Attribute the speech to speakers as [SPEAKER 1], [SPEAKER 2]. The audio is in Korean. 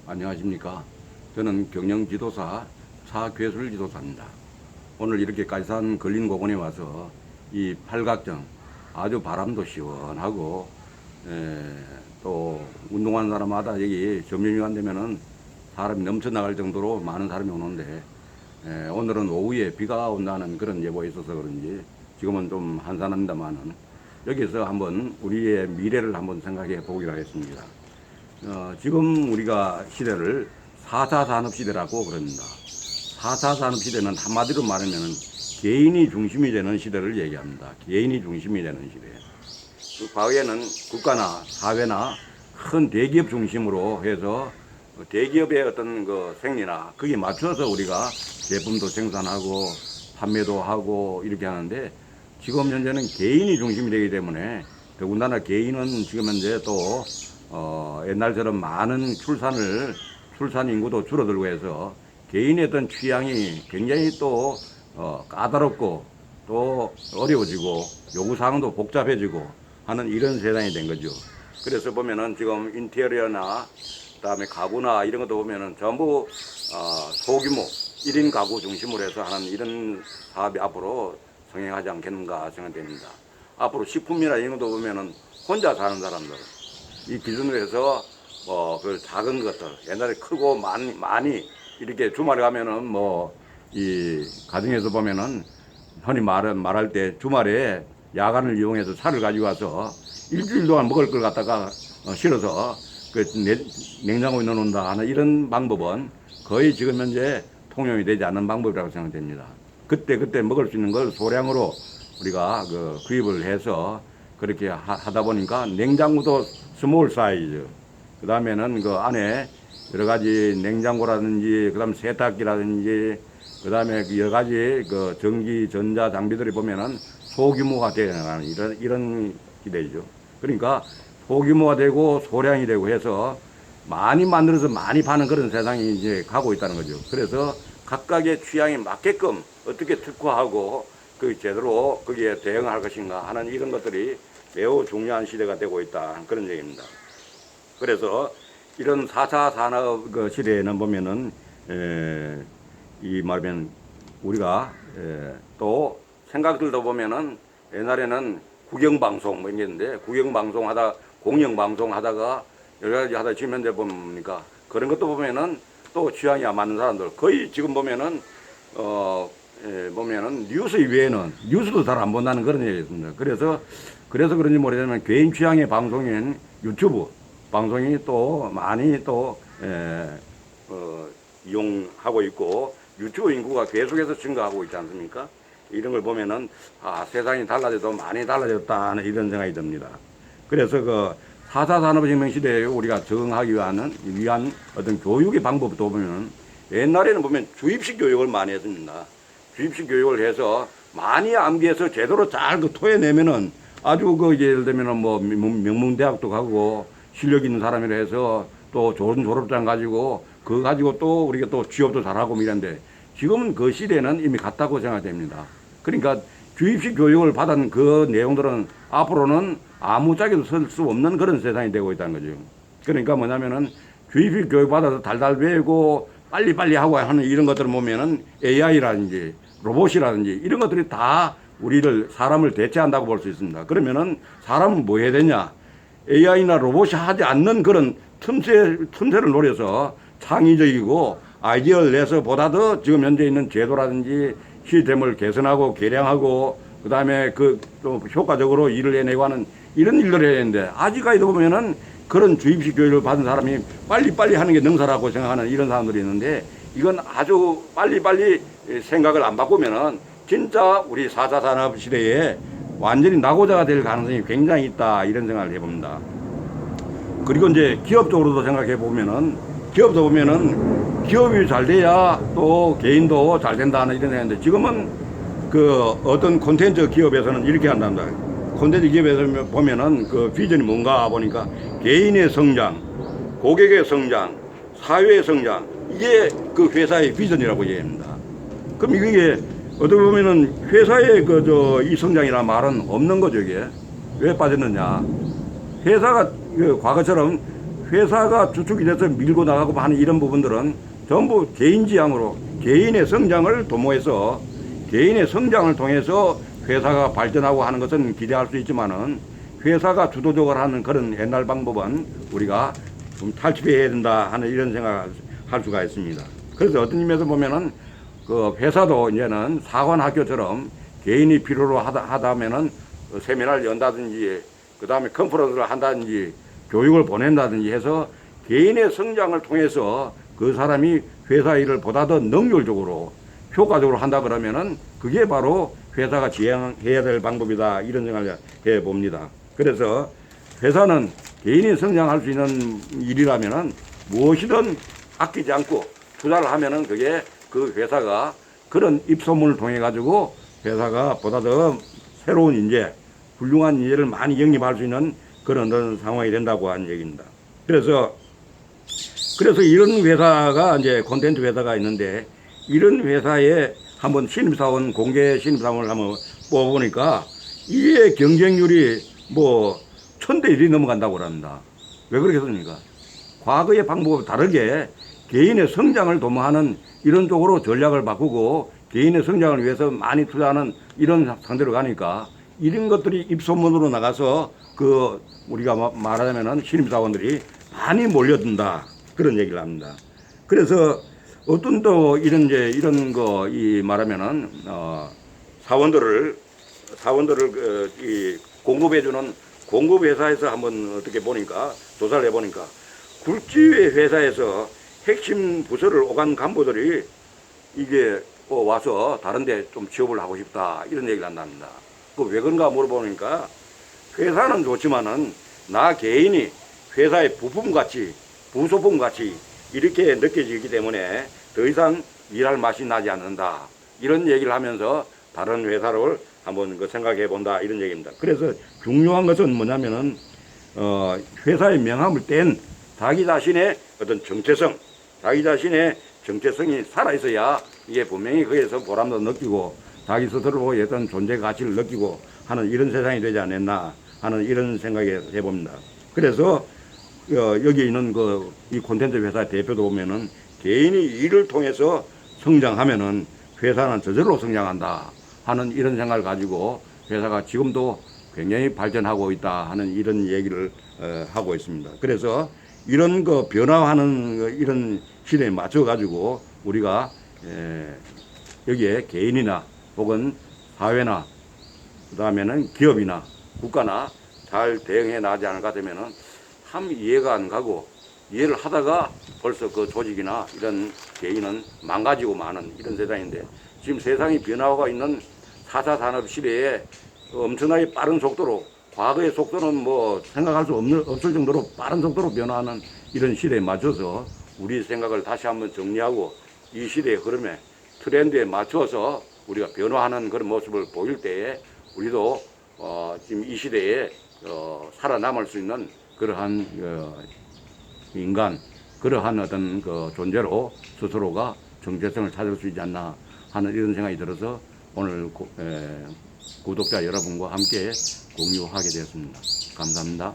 [SPEAKER 1] 안녕하십니까. 저는 경영지도사 차괴술 지도사입니다. 오늘 이렇게 까지산 걸린공원에 와서 이 팔각정 아주 바람도 시원하고 또 운동하는 사람마다 여기 점심시간 되면은 사람이 넘쳐나갈 정도로 많은 사람이 오는데 오늘은 오후에 비가 온다는 그런 예보가 있어서 그런지 지금은 좀 한산합니다만은 여기서 한번 우리의 미래를 한번 생각해 보기로 하겠습니다. 지금 우리가 시대를 4차 산업시대라고 그럽니다. 4차 산업시대는 한마디로 말하면 개인이 중심이 되는 시대를 얘기합니다. 개인이 중심이 되는 시대. 과거에는 국가나 사회나 큰 대기업 중심으로 해서 대기업의 어떤 그 생리나 거기에 맞춰서 우리가 제품도 생산하고 판매도 하고 이렇게 하는데 지금 현재는 개인이 중심이 되기 때문에 더군다나 개인은 지금 현재 또 옛날처럼 많은 출산 인구도 줄어들고 해서 개인의 어떤 취향이 굉장히 또 까다롭고 또 어려워지고 요구사항도 복잡해지고 하는 이런 세상이 된 거죠. 그래서 보면은 지금 인테리어나 그다음에 가구나 이런 것도 보면은 전부 소규모 1인 가구 중심으로 해서 하는 이런 사업이 앞으로 성행하지 않겠는가 생각됩니다. 앞으로 식품이나 이런 것도 보면은 혼자 사는 사람들 이 기준으로 해서 그 작은 것들 옛날에 크고 많이 이렇게 주말에 가면은 이 가정에서 보면은 흔히 말할 때 주말에 야간을 이용해서 차를 가지고 와서 일주일 동안 먹을 걸 갖다가 실어서 그 냉장고에 넣어놓는다 하는 이런 방법은 거의 지금 현재 통용이 되지 않는 방법이라고 생각됩니다. 그때 먹을 수 있는 걸 소량으로 우리가 구입을 해서 그렇게 하다 보니까 냉장고도 스몰 사이즈, 그 다음에는 그 안에 여러 가지 냉장고라든지, 그 다음 세탁기라든지, 그 다음에 여러 가지 그 전기, 전자 장비들이 보면은 소규모가 되는 이런 기대죠. 그러니까 소규모가 되고 소량이 되고 해서 많이 만들어서 많이 파는 그런 세상이 이제 가고 있다는 거죠. 그래서 각각의 취향에 맞게끔 어떻게 특화하고 그 제대로 거기에 대응할 것인가 하는 이런 것들이 매우 중요한 시대가 되고 있다. 그런 얘기입니다. 그래서 이런 4차 산업 시대에는 보면은, 이 말하면 우리가, 또 생각들도 보면은 옛날에는 구경방송 뭐 있는데 구경방송 하다, 공영방송 하다가 여러 가지 하다 지금 현재 보니까 그런 것도 보면은 또 취향이 안 맞는 사람들 거의 지금 보면은, 보면은 뉴스 외에는 뉴스도 잘 안 본다는 그런 얘기였습니다. 그래서 그런지 모르겠지만 개인 취향의 방송인 유튜브 방송이 또 많이 또 이용하고 있고 유튜브 인구가 계속해서 증가하고 있지 않습니까? 이런 걸 보면은 세상이 달라져도 많이 달라졌다 는 이런 생각이 듭니다. 그래서 그 4차 산업혁명 시대에 우리가 적응하기 위한 어떤 교육의 방법도 보면은 옛날에는 보면 주입식 교육을 많이 했습니다. 주입식 교육을 해서 많이 암기해서 제대로 잘 토해내면은 아주 예를 들면은 명문대학도 가고 실력 있는 사람이라 해서 또 좋은 졸업장 가지고 그거 가지고 또 우리가 또 취업도 잘하고 이런데 지금은 그 시대는 이미 갔다고 생각됩니다. 그러니까 주입식 교육을 받은 그 내용들은 앞으로는 아무짝에도 쓸 수 없는 그런 세상이 되고 있다는 거죠. 그러니까 뭐냐면은 주입식 교육 받아서 달달 배우고 빨리빨리 하고 하는 이런 것들을 보면은 AI라든지 로봇이라든지 이런 것들이 다 사람을 대체한다고 볼 수 있습니다. 그러면은 사람은 뭐 해야 되냐? AI나 로봇이 하지 않는 그런 틈새를 노려서 창의적이고 아이디어를 내서 보다 더 지금 현재 있는 제도라든지 시스템을 개선하고 개량하고 그 다음에 또 효과적으로 일을 해내고 하는 이런 일들을 해야 되는데 아직까지도 보면은 그런 주입식 교육을 받은 사람이 빨리빨리 하는 게 능사라고 생각하는 이런 사람들이 있는데 이건 아주 빨리빨리 생각을 안 바꾸면은 진짜 우리 4차 산업 시대에 완전히 낙오자가 될 가능성이 굉장히 있다 이런 생각을 해봅니다. 그리고 이제 기업적으로도 생각해 보면은 기업도 보면은 기업이 잘 돼야 또 개인도 잘 된다는 이런 생각인데 지금은 그 어떤 콘텐츠 기업에서는 이렇게 한답니다. 콘텐츠 기업에서 보면은 그 비전이 뭔가 보니까 개인의 성장, 고객의 성장, 사회의 성장 이게 그 회사의 비전이라고 얘기합니다. 그럼 이게 어떻게 보면은 회사의 이 성장이라는 말은 없는 거죠, 이게. 왜 빠졌느냐. 회사가 과거처럼 회사가 주축이 돼서 밀고 나가고 하는 이런 부분들은 전부 개인 지향으로 개인의 성장을 도모해서 개인의 성장을 통해서 회사가 발전하고 하는 것은 기대할 수 있지만은 회사가 주도적으로 하는 그런 옛날 방법은 우리가 좀 탈취해야 된다 하는 이런 생각을 할 수가 있습니다. 그래서 어떤 의미에서 보면은 그 회사도 이제는 사관학교처럼 개인이 필요로 하다면은 세미나를 연다든지 그 다음에 컨퍼런스를 한다든지 교육을 보낸다든지 해서 개인의 성장을 통해서 그 사람이 회사 일을 보다 더 능률적으로 효과적으로 한다 그러면은 그게 바로 회사가 지향해야 될 방법이다 이런 생각을 해 봅니다. 그래서 회사는 개인이 성장할 수 있는 일이라면은 무엇이든 아끼지 않고 투자를 하면은 그게 그 회사가 그런 입소문을 통해 가지고 회사가 보다 더 새로운 인재, 훌륭한 인재를 많이 영입할 수 있는 그런 상황이 된다고 하는 얘기입니다. 그래서 이런 회사가 이제 콘텐츠 회사가 있는데 이런 회사에 한번 신입사원, 공개 신입사원을 한번 뽑아보니까 이게 경쟁률이 뭐 1000대 1이 넘어간다고 합니다. 왜 그러겠습니까? 과거의 방법과 다르게 개인의 성장을 도모하는 이런 쪽으로 전략을 바꾸고 개인의 성장을 위해서 많이 투자하는 이런 상태로 가니까 이런 것들이 입소문으로 나가서 그 우리가 말하자면은 신입사원들이 많이 몰려든다 그런 얘기를 합니다. 그래서 어떤 또 이런 거 이 말하면은 사원들을 이 공급해주는 공급 회사에서 한번 어떻게 보니까 조사를 해보니까 굴지의 회사에서 핵심 부서를 오간 간부들이 이게 와서 다른데 좀 취업을 하고 싶다 이런 얘기를 한답니다. 그 왜 그런가 물어보니까 회사는 좋지만은 나 개인이 회사의 부품같이 부소품같이 이렇게 느껴지기 때문에 더 이상 일할 맛이 나지 않는다 이런 얘기를 하면서 다른 회사를 한번 생각해 본다 이런 얘기입니다. 그래서 중요한 것은 뭐냐면은 회사의 명함을 뗀 자기 자신의 어떤 정체성, 자기 자신의 정체성이 살아 있어야 이게 분명히 거기에서 보람도 느끼고 자기 스스로의 어떤 존재 가치를 느끼고 하는 이런 세상이 되지 않았나 하는 이런 생각이 해봅니다. 그래서 여기 있는 이 콘텐츠 회사 대표도 보면은 개인이 일을 통해서 성장하면은 회사는 저절로 성장한다 하는 이런 생각을 가지고 회사가 지금도 굉장히 발전하고 있다 하는 이런 얘기를 하고 있습니다. 그래서 이런 변화하는 이런 시대에 맞춰 가지고 우리가 여기에 개인이나 혹은 사회나 그 다음에는 기업이나 국가나 잘 대응해 나가지 않을까 되면은 참 이해가 안 가고 이해를 하다가 벌써 그 조직이나 이런 개인은 망가지고 마는 이런 세상인데 지금 세상이 변화가 있는 4차 산업 시대에 엄청나게 빠른 속도로 과거의 속도는 뭐 생각할 수 없을 정도로 빠른 속도로 변화하는 이런 시대에 맞춰서 우리 생각을 다시 한번 정리하고 이 시대의 흐름에 트렌드에 맞춰서 우리가 변화하는 그런 모습을 보일 때에 우리도 지금 이 시대에 살아남을 수 있는 그러한 인간, 그러한 어떤 존재로 스스로가 정체성을 찾을 수 있지 않나 하는 이런 생각이 들어서 오늘 구독자 여러분과 함께 공유하게 되었습니다. 감사합니다.